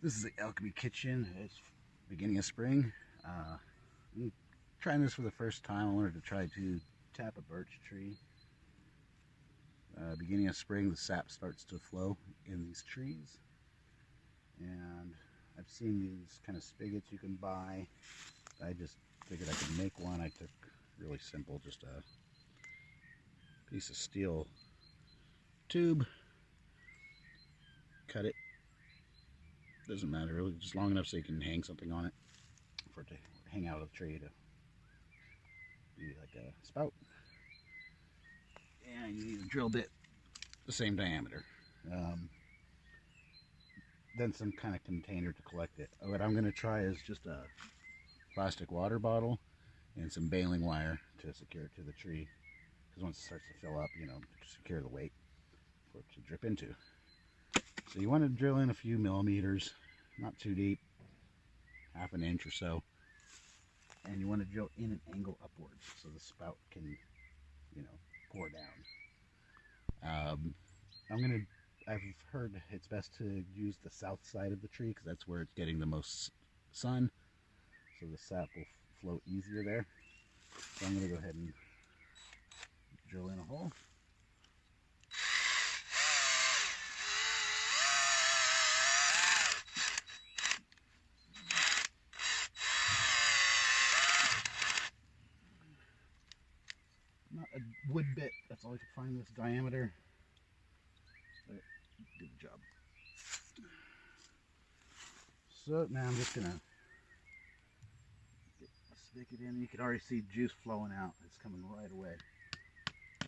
This is the Alchemy Kitchen. It's beginning of spring. I'm trying this for the first time. I wanted to try to tap a birch tree. Beginning of spring, the sap starts to flow in these trees. And I've seen these kind of spigots you can buy. I just figured I could make one. I took really simple, just a piece of steel tube, cut it. Doesn't matter really, just long enough so you can hang something on it for it to hang out of the tree to be like a spout. And you need a drill bit the same diameter. Then some kind of container to collect it. What I'm going to try is just a plastic water bottle and some baling wire to secure it to the tree, because once it starts to fill up, to secure the weight for it to drip into. So you want to drill in a few millimeters, not too deep, half an inch or so, and you want to drill in an angle upwards so the spout can, pour down. I've heard it's best to use the south side of the tree because that's where it's getting the most sun, so the sap will flow easier there. So I'm going to go ahead and drill in a hole. Not a wood bit, that's all I could find this diameter. But good job. So now I'm just gonna stick it in. You can already see juice flowing out. It's coming right away.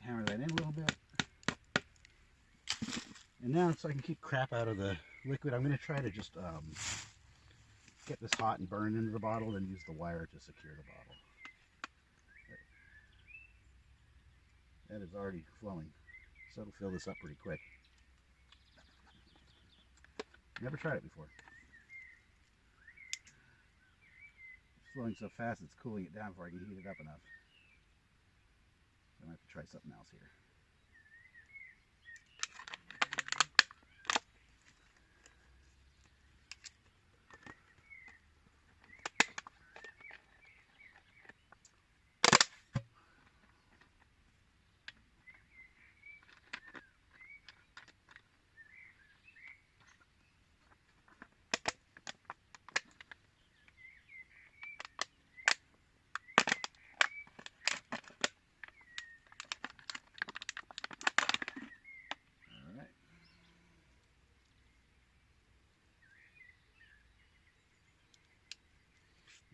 Hammer that in a little bit. And now, so I can keep crap out of the liquid, I'm gonna try to just get this hot and burn into the bottle, then use the wire to secure the bottle. That is already flowing, so it'll fill this up pretty quick. Never tried it before. It's flowing so fast it's cooling it down before I can heat it up enough. So I'm going to have to try something else here.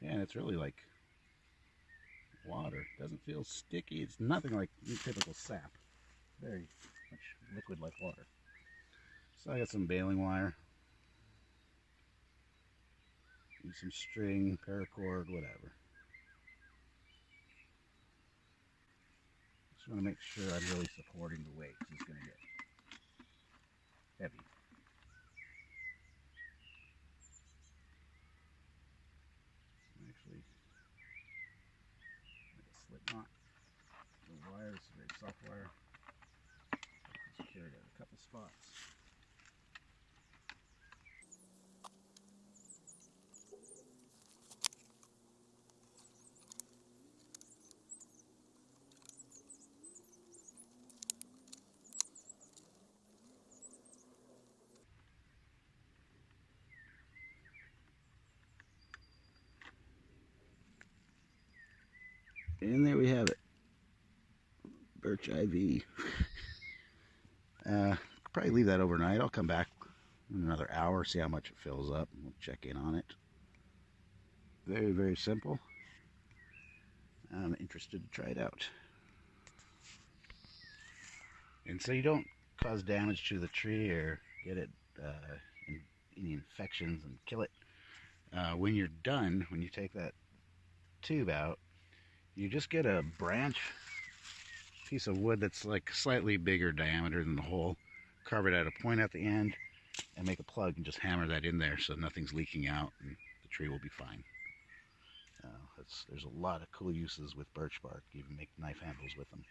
Yeah, and it's really like water. It doesn't feel sticky. It's nothing like your typical sap. Very much liquid like water. So I got some baling wire. Use some string, paracord, whatever. Just want to make sure I'm really supporting the weight, because it's going to get heavy. Actually, make a slip knot. The wire is very soft wire. Secure it at a couple spots. And there we have it. Birch IV. Probably leave that overnight. I'll come back in another hour, see how much it fills up. We'll check in on it. Very, very simple. I'm interested to try it out. And so you don't cause damage to the tree or get it any infections and kill it. When you're done, when you take that tube out, you just get a branch, piece of wood that's like slightly bigger diameter than the hole, carve it at a point at the end, and make a plug and just hammer that in there so nothing's leaking out and the tree will be fine. There's a lot of cool uses with birch bark. You can make knife handles with them,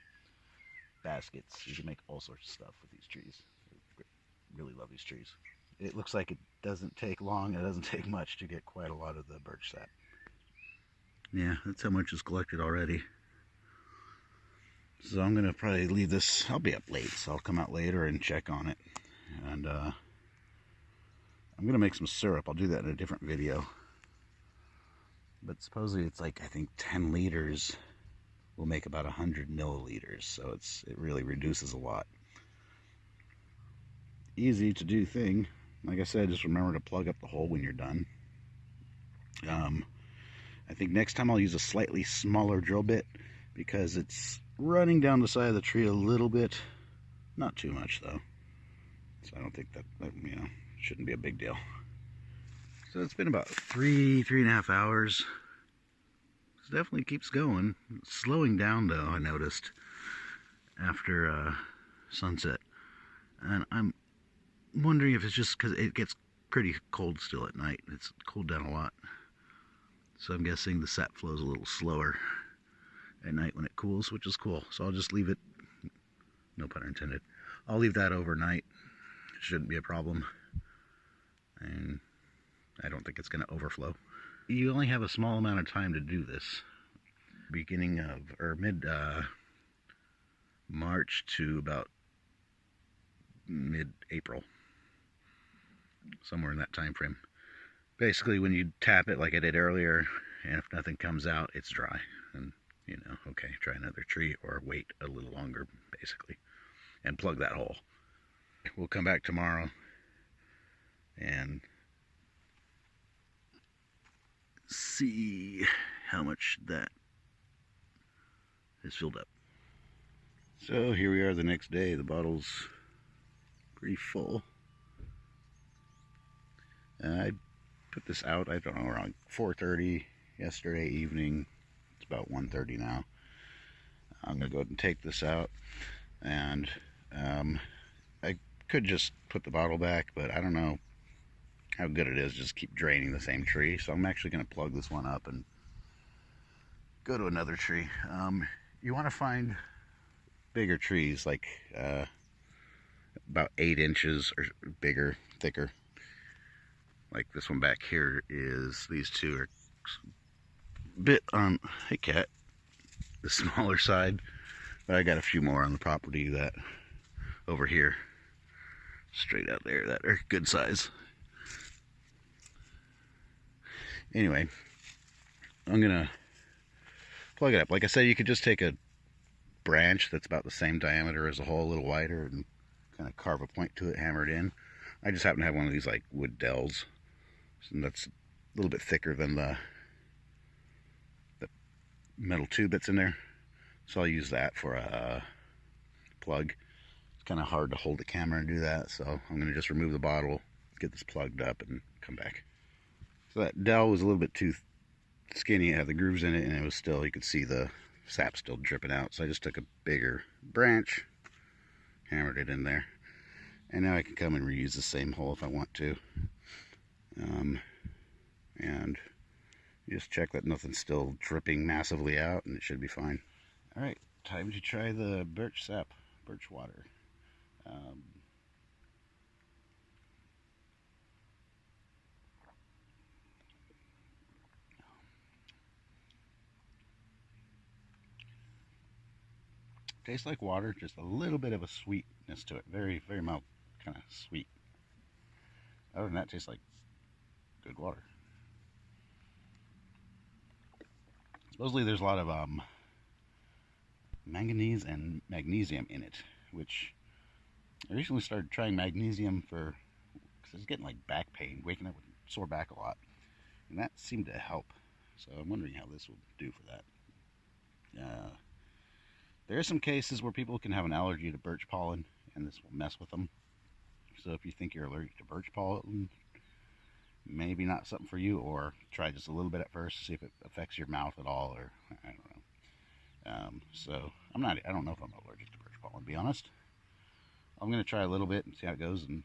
baskets. You can make all sorts of stuff with these trees. I really love these trees. it looks like it doesn't take long. It doesn't take much to get quite a lot of the birch sap. Yeah, that's how much is collected already. So I'm going to probably leave this. I'll be up late, so I'll come out later and check on it. And I'm going to make some syrup. I'll do that in a different video. But supposedly it's like, I think 10 liters will make about 100 milliliters. So it really reduces a lot. Easy to do thing. Like I said, just remember to plug up the hole when you're done. I think next time I'll use a slightly smaller drill bit because it's running down the side of the tree a little bit. Not too much though. So I don't think that shouldn't be a big deal. So it's been about three and a half hours. It definitely keeps going. It's slowing down though, I noticed, after sunset. And I'm wondering if it's just because it gets pretty cold still at night. It's cooled down a lot. So I'm guessing the sap flows a little slower at night when it cools, which is cool. So I'll just leave it, no pun intended, I'll leave that overnight. It shouldn't be a problem. And I don't think it's going to overflow. You only have a small amount of time to do this. Beginning of, or mid March to about mid-April. Somewhere in that time frame. Basically, when you tap it like I did earlier, and if nothing comes out, it's dry. And, okay, try another tree or wait a little longer, basically. And plug that hole. We'll come back tomorrow and see how much that is filled up. So here we are the next day. The bottle's pretty full. I put this out, I don't know, around 4:30 yesterday evening. It's about 1:30 now. I'm going to go ahead and take this out. And I could just put the bottle back, but I don't know how good it is just keep draining the same tree. So I'm actually going to plug this one up and go to another tree. You want to find bigger trees, like about 8 inches or bigger, thicker. Like this one back here is, these two are a bit on, hey cat, the smaller side. But I got a few more on the property that over here, straight out there, that are good size. Anyway, I'm gonna plug it up. Like I said, you could just take a branch that's about the same diameter as the hole, a little wider, and kind of carve a point to it, hammer it in. I just happen to have one of these like wood dells, and that's a little bit thicker than the metal tube that's in there. So I'll use that for a plug. It's kind of hard to hold the camera and do that, so I'm going to just remove the bottle, get this plugged up, and come back. So that dowel was a little bit too skinny. It had the grooves in it, and it was still, you could see the sap still dripping out. So I just took a bigger branch, hammered it in there, and now I can come and reuse the same hole if I want to. And just check that nothing's still dripping massively out, and it should be fine. All right, time to try the birch sap, birch water. Tastes like water, just a little bit of a sweetness to it. Very, very mild, kind of sweet. Other than that, it tastes like good water. Supposedly there's a lot of manganese and magnesium in it, which I recently started trying magnesium because I was getting like back pain, waking up with sore back a lot, and that seemed to help. So I'm wondering how this will do for that. There are some cases where people can have an allergy to birch pollen, and this will mess with them. So if you think you're allergic to birch pollen, maybe not something for you, or try just a little bit at first to see if it affects your mouth at all, or I don't know. So I don't know if I'm allergic to birch pollen, to be honest. I'm going to try a little bit and see how it goes, and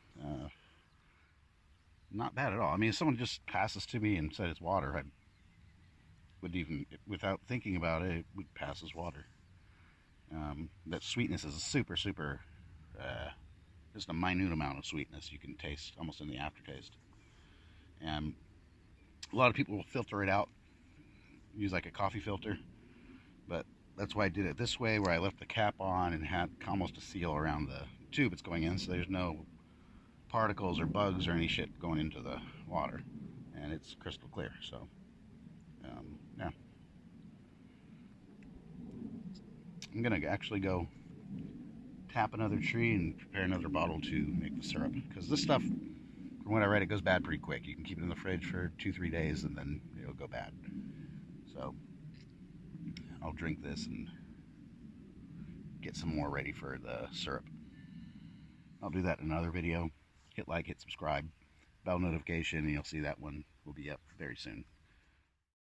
not bad at all. I mean, if someone just passes to me and said it's water, I would even, without thinking about it, it would pass as water. That sweetness is super, super just a minute amount of sweetness you can taste almost in the aftertaste. And a lot of people will filter it out, use like a coffee filter, but that's why I did it this way, where I left the cap on and had almost a seal around the tube it's going in, so there's no particles or bugs or any shit going into the water, and it's crystal clear. So yeah, I'm gonna actually go tap another tree and prepare another bottle to make the syrup, because this stuff, from what I read, it goes bad pretty quick. You can keep it in the fridge for 2-3 days and then it'll go bad. So I'll drink this and get some more ready for the syrup. I'll do that in another video. Hit like, hit subscribe, bell notification, and you'll see that one will be up very soon.